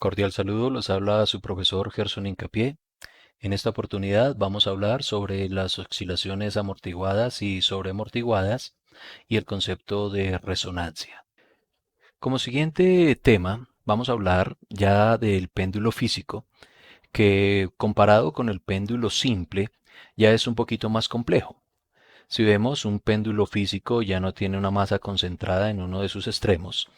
Cordial saludo, los habla su profesor Gerson Incapié. En esta oportunidad vamos a hablar sobre las oscilaciones amortiguadas y sobreamortiguadas y el concepto de resonancia. Como siguiente tema, vamos a hablar ya del péndulo físico, que comparado con el péndulo simple ya es un poquito más complejo. Si vemos, un péndulo físico ya no tiene una masa concentrada en uno de sus extremos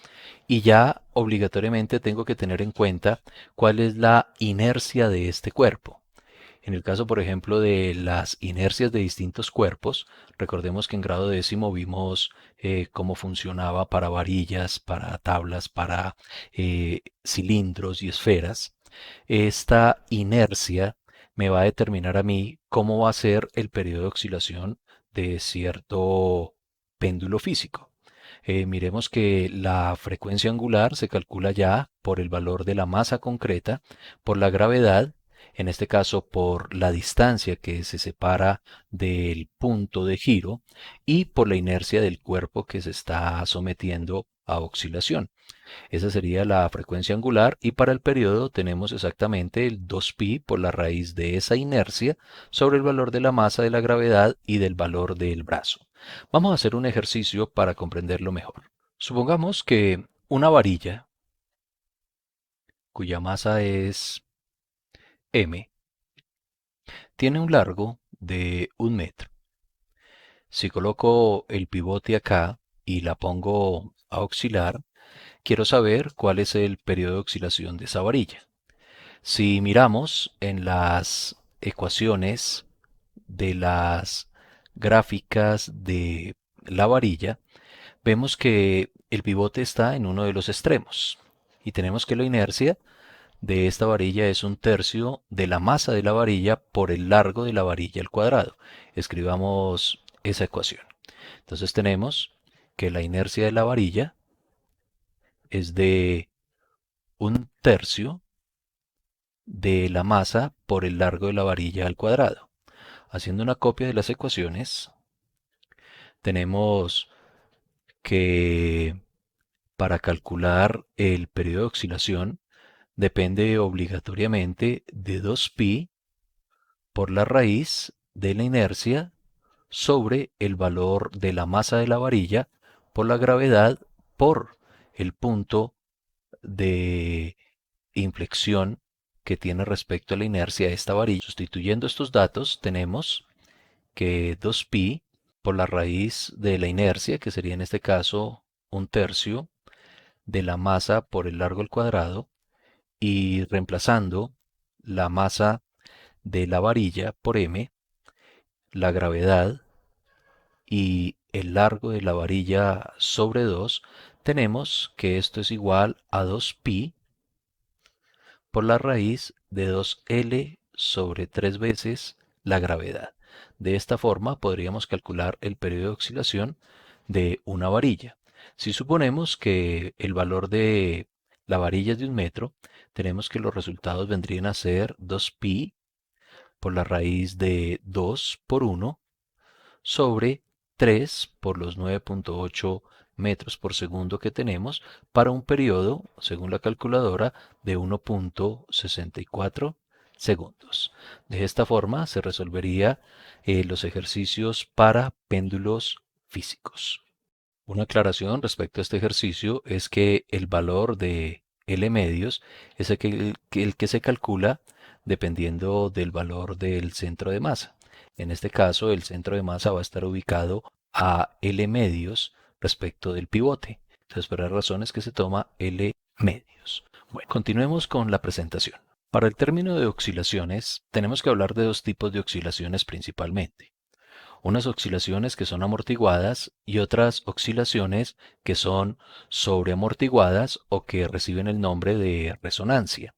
y ya obligatoriamente tengo que tener en cuenta cuál es la inercia de este cuerpo. En el caso, por ejemplo, de las inercias de distintos cuerpos, recordemos que en grado décimo vimos cómo funcionaba para varillas, para tablas, para cilindros y esferas. Esta inercia me va a determinar a mí cómo va a ser el periodo de oscilación de cierto péndulo físico. Miremos que la frecuencia angular se calcula ya por el valor de la masa concreta, por la gravedad, en este caso por la distancia que se separa del punto de giro y por la inercia del cuerpo que se está sometiendo a oscilación. Esa sería la frecuencia angular y para el periodo tenemos exactamente el 2pi por la raíz de esa inercia sobre el valor de la masa de la gravedad y del valor del brazo. Vamos a hacer un ejercicio para comprenderlo mejor. Supongamos que una varilla cuya masa es m tiene un largo de 1 metro. Si coloco el pivote acá y la pongo a oscilar, quiero saber cuál es el periodo de oscilación de esa varilla. Si miramos en las ecuaciones de las gráficas de la varilla, vemos que el pivote está en uno de los extremos y tenemos que la inercia de esta varilla es 1/3 de la masa de la varilla por el largo de la varilla al cuadrado. Escribamos esa ecuación. Entonces tenemos que la inercia de la varilla es de 1/3 de la masa por el largo de la varilla al cuadrado. Haciendo una copia de las ecuaciones, tenemos que para calcular el periodo de oscilación depende obligatoriamente de 2pi por la raíz de la inercia sobre el valor de la masa de la varilla por la gravedad por el punto de inflexión que tiene respecto a la inercia de esta varilla. Sustituyendo estos datos, tenemos que 2pi por la raíz de la inercia, que sería en este caso 1/3 de la masa por el largo al cuadrado, y reemplazando la masa de la varilla por m, la gravedad y el largo de la varilla sobre 2, tenemos que esto es igual a 2pi por la raíz de 2L sobre 3 veces la gravedad. De esta forma podríamos calcular el periodo de oscilación de una varilla. Si suponemos que el valor de la varilla es de 1 metro, tenemos que los resultados vendrían a ser 2pi por la raíz de 2 por 1 sobre 3 por los 9,8 metros por segundo que tenemos para un periodo, según la calculadora, de 1,64 segundos. De esta forma se resolvería los ejercicios para péndulos físicos. Una aclaración respecto a este ejercicio es que el valor de L medios es el que se calcula dependiendo del valor del centro de masa. En este caso, el centro de masa va a estar ubicado a L medios respecto del pivote. Entonces, por las razones que se toma L medios. Bueno, continuemos con la presentación. Para el término de oscilaciones, tenemos que hablar de dos tipos de oscilaciones principalmente. Unas oscilaciones que son amortiguadas y otras oscilaciones que son sobreamortiguadas o que reciben el nombre de resonancia.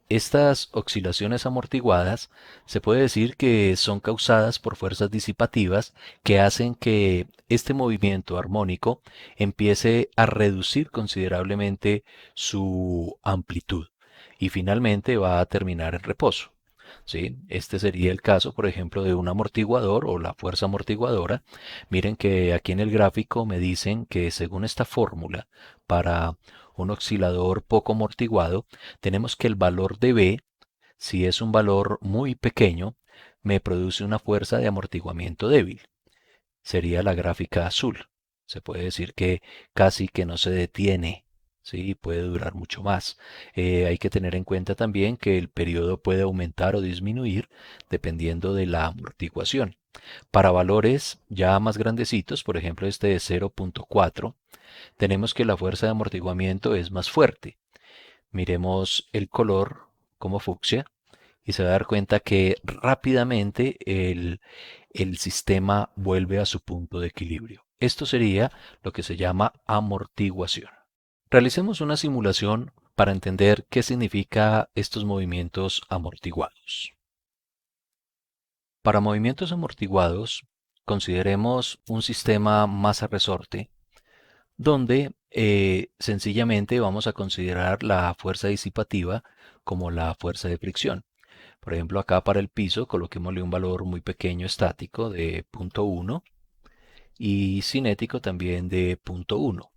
Estas oscilaciones amortiguadas se puede decir que son causadas por fuerzas disipativas que hacen que este movimiento armónico empiece a reducir considerablemente su amplitud y finalmente va a terminar en reposo. ¿sí? Este sería el caso, por ejemplo, de un amortiguador o la fuerza amortiguadora. Miren que aquí en el gráfico me dicen que según esta fórmula, para un oscilador poco amortiguado, tenemos que el valor de B, si es un valor muy pequeño, me produce una fuerza de amortiguamiento débil. Sería la gráfica azul. Se puede decir que casi que no se detiene, ¿sí? Puede durar mucho más. Hay que tener en cuenta también que el periodo puede aumentar o disminuir dependiendo de la amortiguación. Para valores ya más grandecitos, por ejemplo este de 0.4, tenemos que la fuerza de amortiguamiento es más fuerte. Miremos el color como fucsia y se va a dar cuenta que rápidamente el sistema vuelve a su punto de equilibrio. Esto sería lo que se llama amortiguación. Realicemos una simulación para entender qué significa estos movimientos amortiguados. Para movimientos amortiguados, consideremos un sistema masa-resorte donde sencillamente vamos a considerar la fuerza disipativa como la fuerza de fricción. Por ejemplo, acá para el piso coloquémosle un valor muy pequeño estático de 0.1 y cinético también de 0.1.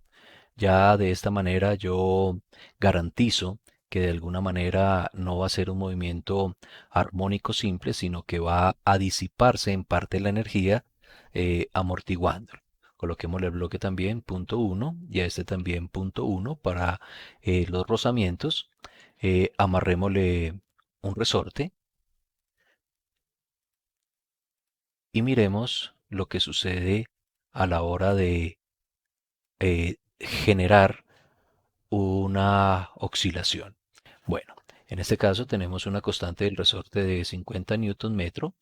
Ya de esta manera yo garantizo que de alguna manera no va a ser un movimiento armónico simple, sino que va a disiparse en parte la energía amortiguando. Coloquémosle el bloque también punto 1 y a este también punto 1 para los rozamientos. Amarrémosle un resorte y miremos lo que sucede a la hora de generar una oscilación. Bueno, en este caso tenemos una constante del resorte de 50 newton metro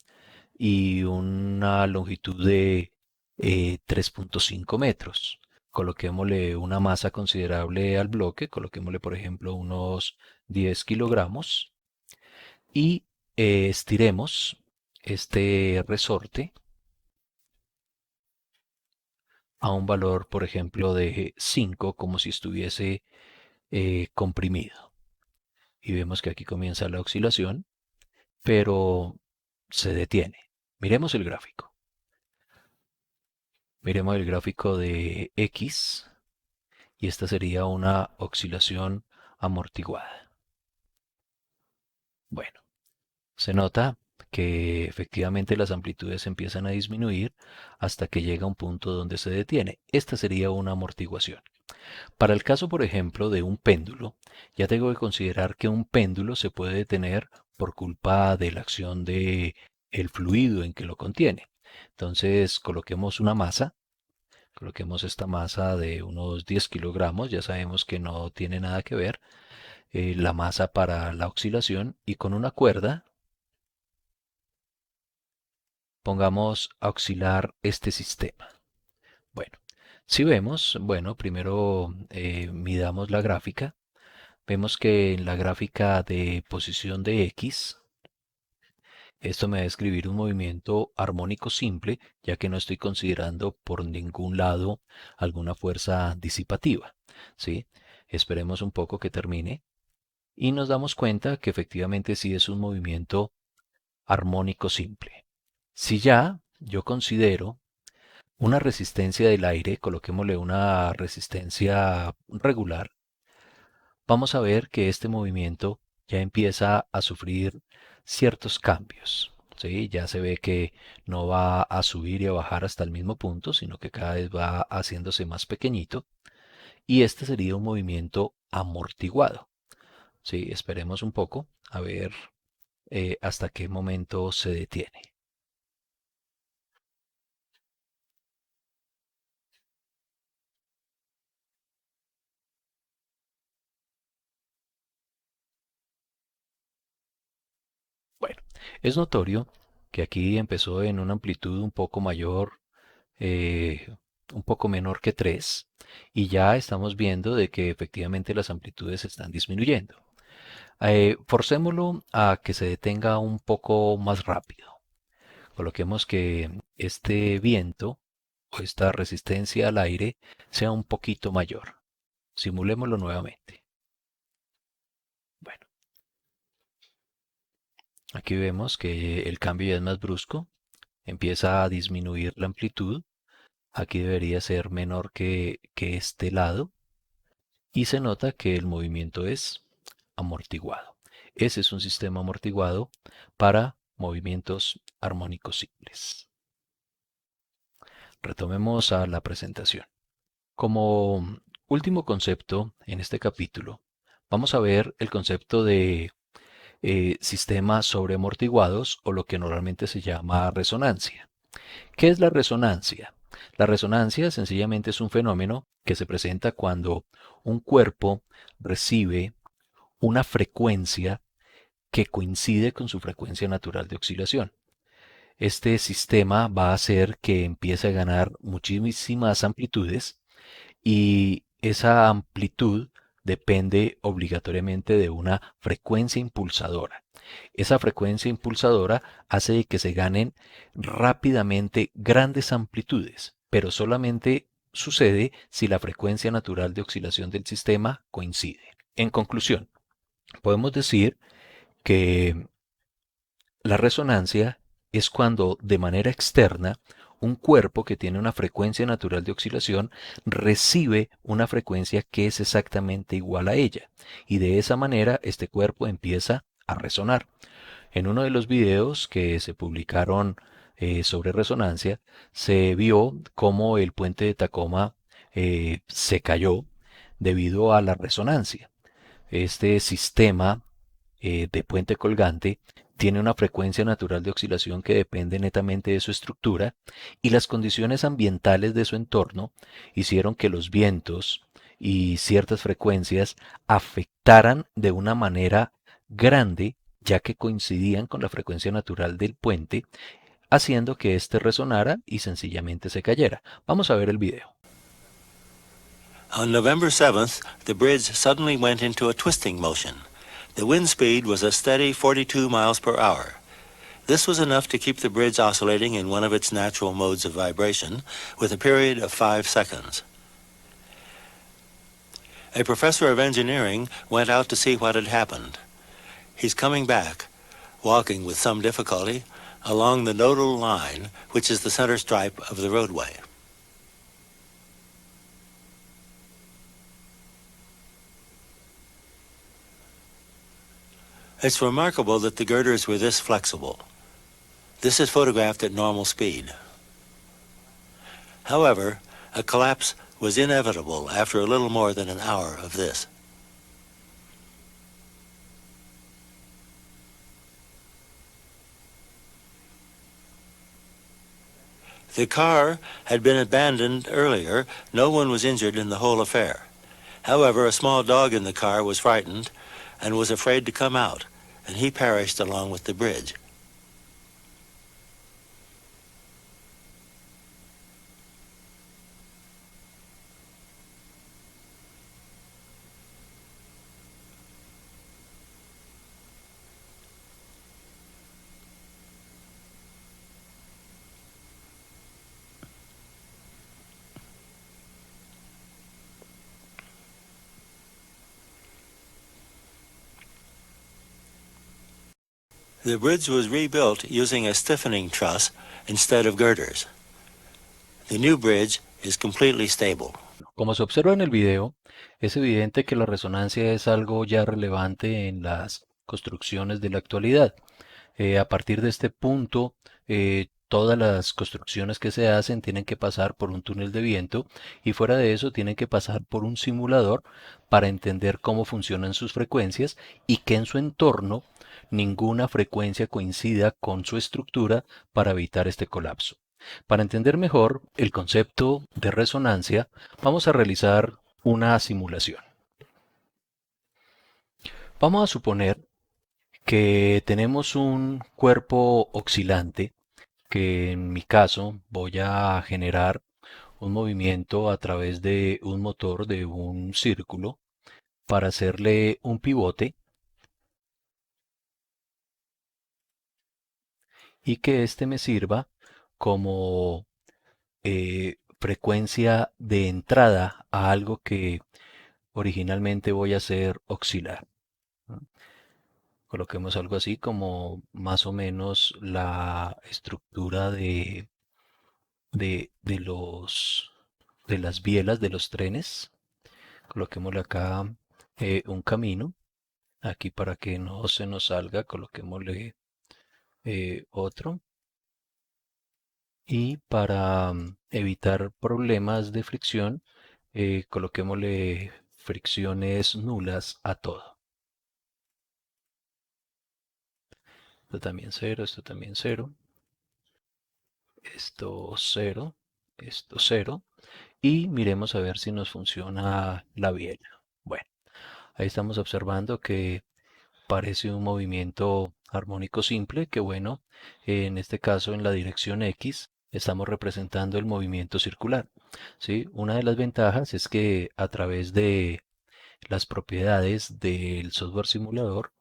y una longitud de 3.5 metros. Coloquémosle una masa considerable al bloque, coloquémosle por ejemplo unos 10 kilogramos y estiremos este resorte a un valor, por ejemplo, de 5, como si estuviese comprimido. Y vemos que aquí comienza la oscilación, pero se detiene. Miremos el gráfico. Miremos el gráfico de X y esta sería una oscilación amortiguada. Bueno, se nota que efectivamente las amplitudes empiezan a disminuir hasta que llega a un punto donde se detiene. Esta sería una amortiguación. Para el caso, por ejemplo, de un péndulo, ya tengo que considerar que un péndulo se puede detener por culpa de la acción de el fluido en que lo contiene. Entonces, coloquemos una masa, coloquemos esta masa de unos 10 kilogramos, ya sabemos que no tiene nada que ver la masa para la oscilación y con una cuerda pongamos a oscilar este sistema. Bueno, si vemos, bueno, primero midamos la gráfica. Vemos que en la gráfica de posición de X, esto me va a describir un movimiento armónico simple, ya que no estoy considerando por ningún lado alguna fuerza disipativa. ¿Sí? Esperemos un poco que termine y nos damos cuenta que efectivamente sí es un movimiento armónico simple. Si ya yo considero una resistencia del aire, coloquémosle una resistencia regular, vamos a ver que este movimiento ya empieza a sufrir ciertos cambios. ¿Sí? Ya se ve que no va a subir y a bajar hasta el mismo punto, sino que cada vez va haciéndose más pequeñito. Y este sería un movimiento amortiguado. ¿Sí? Esperemos un poco a ver hasta qué momento se detiene. Bueno, es notorio que aquí empezó en una amplitud un poco mayor, eh, un poco menor que 3 y ya estamos viendo de que efectivamente las amplitudes están disminuyendo. Forcémoslo a que se detenga un poco más rápido. Coloquemos que este viento o esta resistencia al aire sea un poquito mayor. Simulémoslo nuevamente. Bueno, Aquí vemos que el cambio ya es más brusco, empieza a disminuir la amplitud. Aquí debería ser menor que este lado y se nota que el movimiento es amortiguado. Ese es un sistema amortiguado para movimientos armónicos simples. Retomemos a la presentación. Como último concepto en este capítulo, vamos a ver el concepto de sistemas sobreamortiguados o lo que normalmente se llama resonancia. ¿Qué es la resonancia? La resonancia sencillamente es un fenómeno que se presenta cuando un cuerpo recibe una frecuencia que coincide con su frecuencia natural de oscilación. Este sistema va a hacer que empiece a ganar muchísimas amplitudes y esa amplitud depende obligatoriamente de una frecuencia impulsadora. Esa frecuencia impulsadora hace que se ganen rápidamente grandes amplitudes, pero solamente sucede si la frecuencia natural de oscilación del sistema coincide. En conclusión, podemos decir que la resonancia es cuando de manera externa un cuerpo que tiene una frecuencia natural de oscilación recibe una frecuencia que es exactamente igual a ella y de esa manera este cuerpo empieza a resonar. En uno de los videos que se publicaron sobre resonancia se vio cómo el puente de Tacoma se cayó debido a la resonancia. Este sistema de puente colgante tiene una frecuencia natural de oscilación que depende netamente de su estructura y las condiciones ambientales de su entorno hicieron que los vientos y ciertas frecuencias afectaran de una manera grande ya que coincidían con la frecuencia natural del puente, haciendo que éste resonara y sencillamente se cayera. Vamos a ver el video. On November 7th, the bridge suddenly went into a twisting motion. The wind speed was a steady 42 miles per hour. This was enough to keep the bridge oscillating in one of its natural modes of vibration with a period of 5 seconds. A professor of engineering went out to see what had happened. He's coming back, walking with some difficulty along the nodal line, which is the center stripe of the roadway. It's remarkable that the girders were this flexible. This is photographed at normal speed. However, a collapse was inevitable after a little more than an hour of this. The car had been abandoned earlier. No one was injured in the whole affair. However, a small dog in the car was frightened and was afraid to come out, and he perished along with the bridge. The bridge was rebuilt using a stiffening truss instead of girders. The new bridge is completely stable. Como se observa en el video, es evidente que la resonancia es algo ya relevante en las construcciones de la actualidad. A partir de este punto, todas las construcciones que se hacen tienen que pasar por un túnel de viento y fuera de eso tienen que pasar por un simulador para entender cómo funcionan sus frecuencias y que en su entorno ninguna frecuencia coincida con su estructura para evitar este colapso. Para entender mejor el concepto de resonancia, vamos a realizar una simulación. Vamos a suponer que tenemos un cuerpo oscilante que en mi caso voy a generar un movimiento a través de un motor de un círculo para hacerle un pivote y que éste me sirva como frecuencia de entrada a algo que originalmente voy a hacer oscilar. Coloquemos algo así como más o menos la estructura de los, de las bielas de los trenes. Coloquémosle acá un camino. Aquí para que no se nos salga, coloquémosle otro. Y para evitar problemas de fricción, coloquémosle fricciones nulas a todo. Esto también cero, esto también cero, esto cero, esto cero. Y miremos a ver si nos funciona la biela. Bueno, ahí estamos observando que parece un movimiento armónico simple, que bueno, en este caso en la dirección X estamos representando el movimiento circular. ¿Sí? Una de las ventajas es que a través de las propiedades del software simulador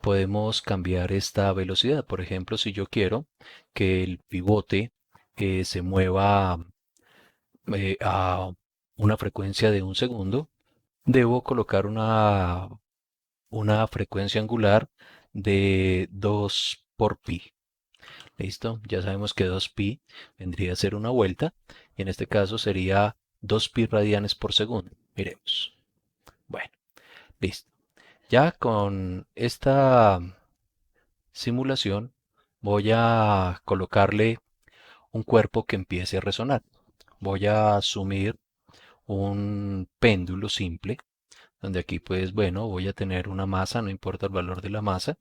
podemos cambiar esta velocidad. Por ejemplo, si yo quiero que el pivote se mueva a una frecuencia de un segundo, debo colocar una frecuencia angular de 2 por pi. ¿Listo? Ya sabemos que 2pi vendría a ser una vuelta y en este caso sería 2pi radianes por segundo. Miremos. Bueno, listo. Ya con esta simulación voy a colocarle un cuerpo que empiece a resonar. Voy a asumir un péndulo simple, donde aquí pues bueno, voy a tener una masa, no importa el valor de la masa,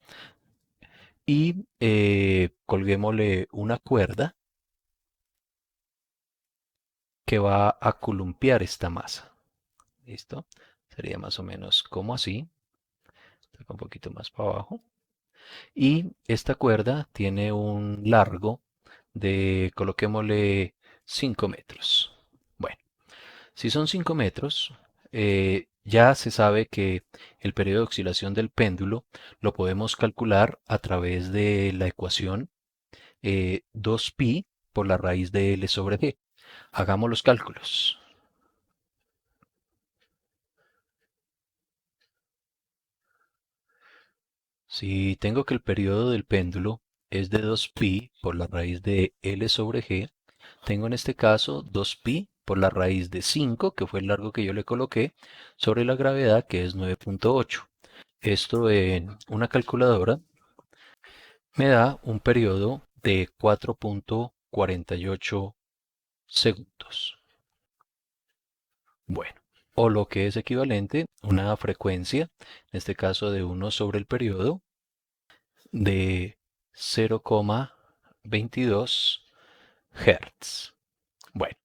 y colguémosle una cuerda que va a columpiar esta masa. ¿Listo? Sería más o menos como así, un poquito más para abajo. Y esta cuerda tiene un largo de, coloquémosle 5 metros. Bueno, si son 5 metros, ya se sabe que el periodo de oscilación del péndulo lo podemos calcular a través de la ecuación 2pi por la raíz de L sobre G. Hagamos los cálculos. Si tengo que el periodo del péndulo es de 2pi por la raíz de L sobre G, tengo en este caso 2pi por la raíz de 5, que fue el largo que yo le coloqué, sobre la gravedad, que es 9.8. Esto en una calculadora me da un periodo de 4.48 segundos. Bueno, o lo que es equivalente, una frecuencia, en este caso de 1 sobre el periodo, de 0,22 Hz. Bueno,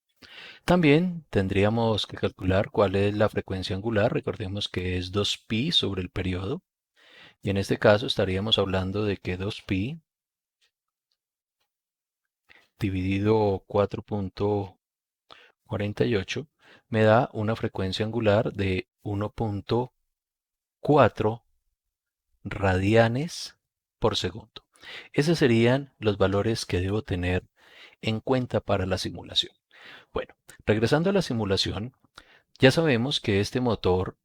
también tendríamos que calcular cuál es la frecuencia angular. Recordemos que es 2pi sobre el periodo. Y en este caso estaríamos hablando de que 2pi dividido 4.48 me da una frecuencia angular de 1.4 radianes por segundo. Esos serían los valores que debo tener en cuenta para la simulación. Bueno, regresando a la simulación, ya sabemos que este motor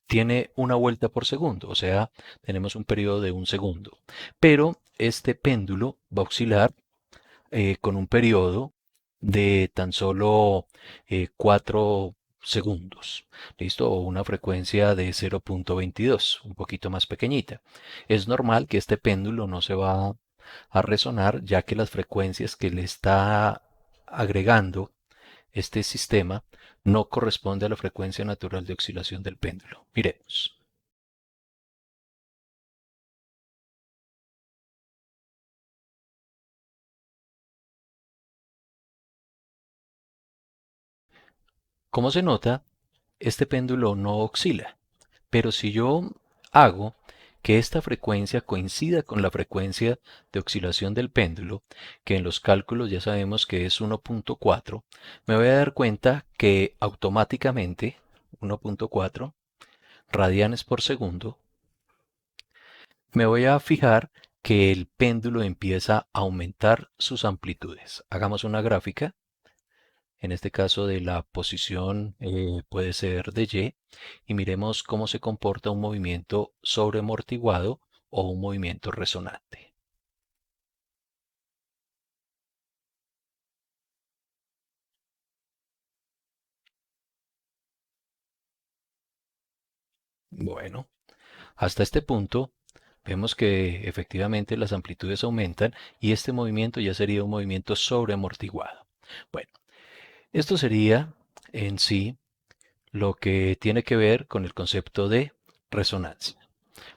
tiene una vuelta por segundo, o sea, tenemos un periodo de un segundo. Pero este péndulo va a oscilar con un periodo de tan solo 4 segundos, ¿listo? O una frecuencia de 0.22, un poquito más pequeñita. Es normal que este péndulo no se va a resonar, ya que las frecuencias que le está agregando este sistema no corresponde a la frecuencia natural de oscilación del péndulo. Miremos. Como se nota, este péndulo no oscila, pero si yo hago que esta frecuencia coincida con la frecuencia de oscilación del péndulo, que en los cálculos ya sabemos que es 1.4, me voy a dar cuenta que automáticamente 1.4 radianes por segundo, me voy a fijar que el péndulo empieza a aumentar sus amplitudes. Hagamos una gráfica, en este caso de la posición puede ser de Y, y miremos cómo se comporta un movimiento sobreamortiguado o un movimiento resonante. Bueno, hasta este punto vemos que efectivamente las amplitudes aumentan y este movimiento ya sería un movimiento sobreamortiguado. Bueno, esto sería en sí lo que tiene que ver con el concepto de resonancia.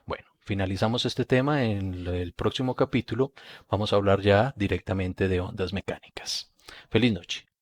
Bueno, finalizamos este tema. En el próximo capítulo vamos a hablar ya directamente de ondas mecánicas. Feliz noche.